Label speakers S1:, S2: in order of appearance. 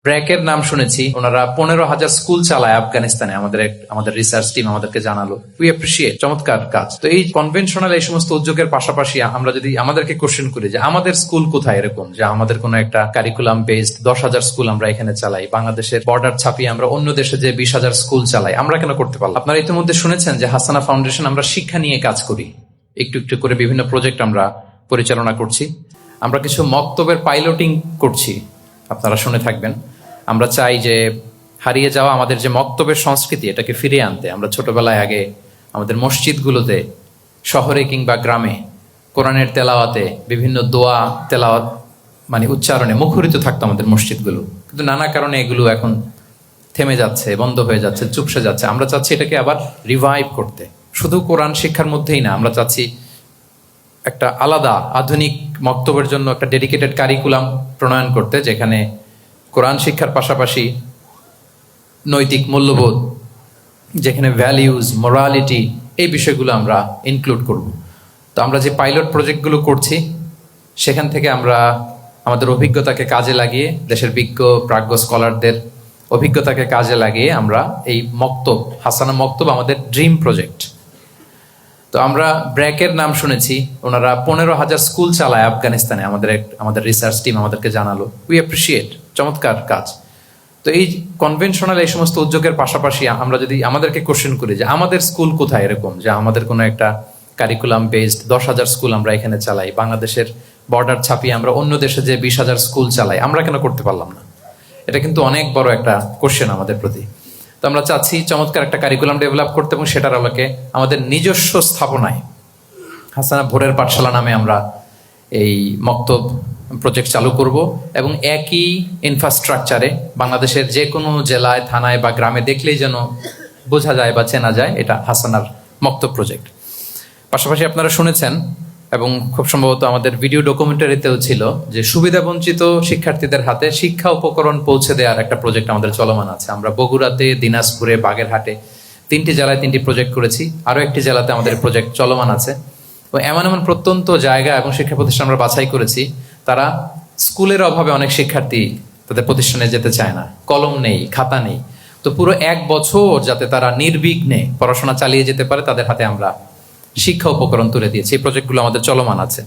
S1: ব্র্যাকের নাম শুনেছি, ওনারা 15,000 স্কুল চালায় আফগানিস্তানে। আমাদের রিসার্চ টিম আমাদেরকে জানালো। উই অ্যাপ্রিশিয়েট, চমৎকার কাজ। তো এই কনভেনশনাল এই সমস্ত উদ্যোগের পাশাপাশি আমরা যদি আমাদেরকে কোশ্চেন করি যে আমাদের স্কুল কোথায়, এরকম যে আমাদের কোনো একটা কারিকুলাম বেসড 10,000 স্কুল আমরা এখানে চালাই, বাংলাদেশের বর্ডার ছাপিয়ে আমরা অন্য দেশে যে 20,000 স্কুল চালাই, আমরা কেন করতে পারলাম? আপনারা ইতিমধ্যে শুনেছেন যে হাসানা ফাউন্ডেশন আমরা শিক্ষা নিয়ে কাজ করি, একটু একটু করে বিভিন্ন প্রজেক্ট আমরা পরিচালনা করছি। আমরা কিছু মক্তবের পাইলটিং করছি, আপনারা শুনে থাকবেন। আমরা চাই যে হারিয়ে যাওয়া আমাদের যে মক্তবের সংস্কৃতি, এটাকে ফিরিয়ে আনতে। আমরা ছোটবেলায় আগে আমাদের মসজিদগুলোতে, শহরে কিংবা গ্রামে, কোরআনের তেলাওয়াতে, বিভিন্ন দোয়া তেলাওয়াত মানে উচ্চারণে মুখরিত থাকতো আমাদের মসজিদগুলো। কিন্তু নানা কারণে এগুলো এখন থেমে যাচ্ছে, বন্ধ হয়ে যাচ্ছে, চুপসে যাচ্ছে। আমরা চাচ্ছি এটাকে আবার রিভাইভ করতে। শুধু কোরআন শিক্ষার মধ্যেই না, আমরা চাচ্ছি একটা আলাদা আধুনিক মক্তবের জন্য একটা ডেডিকেটেড কারিকুলাম প্রণয়ন করতে, যেখানে কোরআন শিক্ষার পাশাপাশি নৈতিক মূল্যবোধ, যেখানে ভ্যালিউজ, মোরালিটি, এই বিষয়গুলো আমরা ইনক্লুড করব। তো আমরা যে পাইলট প্রজেক্টগুলো করছি, সেখান থেকে আমরা আমাদের অভিজ্ঞতাকে কাজে লাগিয়ে, দেশের বিজ্ঞ প্রাজ্ঞ স্কলারদের অভিজ্ঞতাকে কাজে লাগিয়ে আমরা এই মক্তব, হাসানা মক্তব আমাদের ড্রিম প্রজেক্ট। তো আমরা ব্র্যাকের নাম শুনেছি, ওনারা 15,000 স্কুল চালায় আফগানিস্তানে। আমাদের রিসার্চ টিম আমাদেরকে জানালো। উই অ্যাপ্রিশিয়েট, চমৎকার কাজ। তো এই কনভেনশনাল এই সমস্ত উদ্যোগের পাশাপাশি আমরা যদি আমাদেরকে কোশ্চেন করি যে আমাদের স্কুল কোথায়, এরকম যে আমাদের কোনো একটা কারিকুলাম বেসড 10,000 স্কুল আমরা এখানে চালাই, বাংলাদেশের বর্ডার ছাপিয়ে আমরা অন্য দেশে যে 20,000 স্কুল চালাই, আমরা কেন করতে পারলাম না? এটা কিন্তু অনেক বড় একটা কোশ্চেন আমাদের প্রতি। তো আমরা চাচ্ছি চমৎকার একটা কারিকুলাম ডেভেলপ করতে, এবং সেটার আলোকে আমাদের নিজস্ব স্থাপনায় হাসানা ভোরের পাঠশালা নামে আমরা এই মক্তব প্রজেক্ট চালু করব, এবং একই ইনফ্রাস্ট্রাকচারে বাংলাদেশের যে কোনো জেলায়, থানায় বা গ্রামে দেখলেই যেন বোঝা যায় বা চেনা যায় এটা হাসানার মক্তব প্রজেক্ট। পাশাপাশি আপনারা শুনেছেন, এবং খুব সম্ভবত আমাদের ভিডিও ডকুমেন্টারিতেও ছিল, যে সুবিধাবঞ্চিত শিক্ষার্থীদের হাতে শিক্ষা উপকরণ পৌঁছে দেওয়ার একটা প্রজেক্ট আমাদের চলমান আছে। আমরা বগুড়াতে, দিনাজপুরে, বাগেরহাটে 3টি জেলায় 3টি প্রজেক্ট করেছি। আরও একটি জেলাতে আমাদের প্রজেক্ট চলমান আছে। তো এমন এমন প্রত্যন্ত জায়গা এবং শিক্ষা প্রতিষ্ঠান আমরা বাছাই করেছি, তারা স্কুলের অভাবে অনেক শিক্ষার্থী তাদের প্রতিষ্ঠানে যেতে চায় না, কলম নেই, খাতা নেই। তো পুরো 1 বছর যাতে তারা নির্বিঘ্নে পড়াশোনা চালিয়ে যেতে পারে, তাদের হাতে আমরা শিক্ষা উপকরণ তুলে দিয়েছি। এই প্রজেক্টগুলো আমাদের চলমান আছে।